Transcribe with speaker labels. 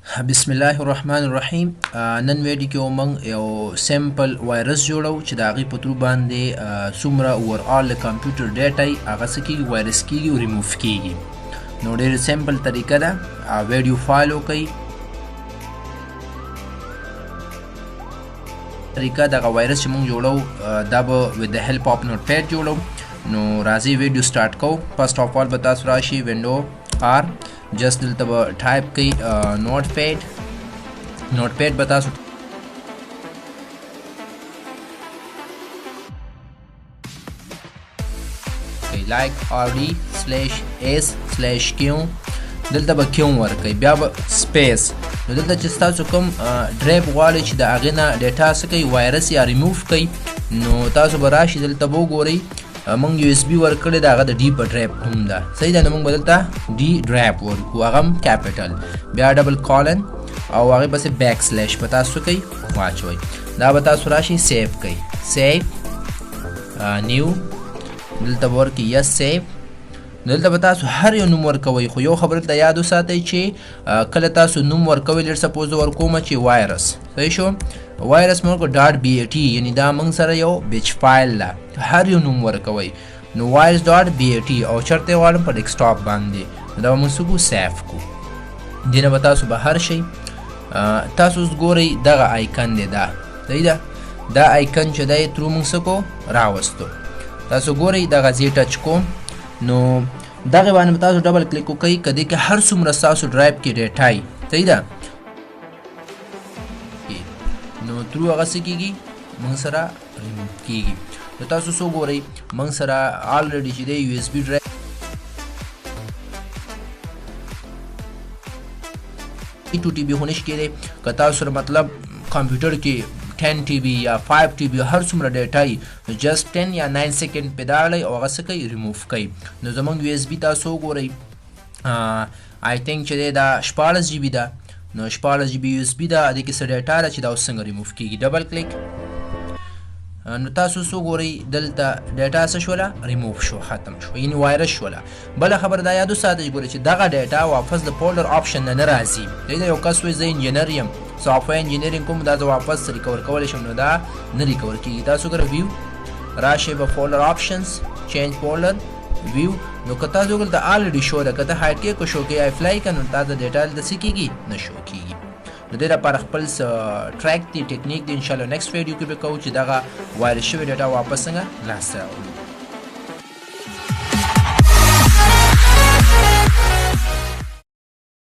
Speaker 1: بسم الله الرحمن الرحیم. نن ویډیو کې موږ یو سیمپل وایرس جوړو چې د هغې په ترو باندې څومره اوورآل د کمپیوټر ډیټا یې هغه څه کېږي وایرس کېږي او ریموف کېږي. نو ډېر سیمپل طریقه ده. ویډیو فایل وکئ. طریقه دغه وایرس چې موږ جوړو دا به with the help of notepad جوړو. نو راځئ ویډیو سټارټ کوو. فرسټ اف آل به تاسو راشي وینډو آر جست دلته به ټایپ کوئ نوټپیډ به تاسو لایک RD/S/Q دلته به کیوم ورکوئ، بیا به سپیس. نو دلته چې تاسو کوم ډرایو غواړئ چې د هغې نه ډیټا څه کوئ وایرس یا ریموف کوئ، نو تاسو به راشئ دلته به وګورئ موږ USB ورکړی د هغه د ډي په ډرایو نوم ده. صحیح ده. نو موږ به دلته ډي ډرایو ورکړو، هغه هم کیپیټل، بیا ډبل کالن او هغې پسې بیک سلیش به تاسو کوئ واچوئ. دا به تاسو راشئ سیو کوئ، سیو نیو دلته به ورکړئ یس سیو. دلته به تاسو هر یو نوم ورکوئ، خو یو خبره دلته یاد وساتئ چې کله تاسو نوم ورکوئ لیر سپوز ورکومه چې وایرس، صحیح شو، وایرس مونږ .bat یعنی دا موږ سره یو بیچ فایل ده، هر یو نوم ورکوئ. نو وایرس .bat او چرته غواړم په ډیسکټاپ باندې، دا به موږ څه کوو سیف کو. دې نه به تاسو بهر شئ. تاسو اوس ګورئ دغه آیکن دی، دا صحیح ده، دا آیکن چې دی ترو موږ څه کو راوستو. تاسو ګورئ دغه ځای ټچ کوم، نو دغه باندې به تاسو ډبل کلیک وکئ. که دې کې هر څومره ستاسو ډرایو کې ډیټا وي، صحیح ده، نو ترو هغه څه کېږي موږ سره ریموف کېږي. نو تاسو څه وګورئ موږ سره آلریډي چې دی USB ډرایو 2 TB هونش کې دی. که تاسو سره مطلب کمپیوټر کې 10 TB یا 5 TB هر څومره ډیټا وي، نو جست 10 یا 9 سیکنډ پې داړئ او هغه څه کوئ ریموف کوئ. نو زموږ USB تاسو وګورئ آی تھنک چې دی دا 14 GB ده. نو 14 GB USB ده، دې کې څه ډیټا ده چې دا اوس څنګه ریموف کېږي. ډبل کلیک، نو تاسو څه وګورئ دلته ډیټا څه شوله ریموف شو، ختم شو، یعنې وایرس شوله. بله خبره دا یاد وساتئ ګورئ چې دغه ډیټا واپس د فولډر آپشن نه راځي. دا یو کس وایي زه انجینر یم، سافټویر انجینرینګ کوم، دا زه واپس ریکور کولی شم، نو دا نه ریکور کېږي. تاسو ګوره ویو راشئ به فولډر آپشنز چینج فولډر ویو. نو که تاسو دلته آلریډي شو ده، که ته هایډ کې کو شو کې افلای که، نو تا د ډیټا دلته څه کېږي نه شو کېږي. نو دې لپاره خپل ټریک دی ټیکنیک دی انشاءالله نیکسټ ویډیو کې به کوو چې دغه وایرس شوې ډیټا واپس څنګه لاسته راوړو.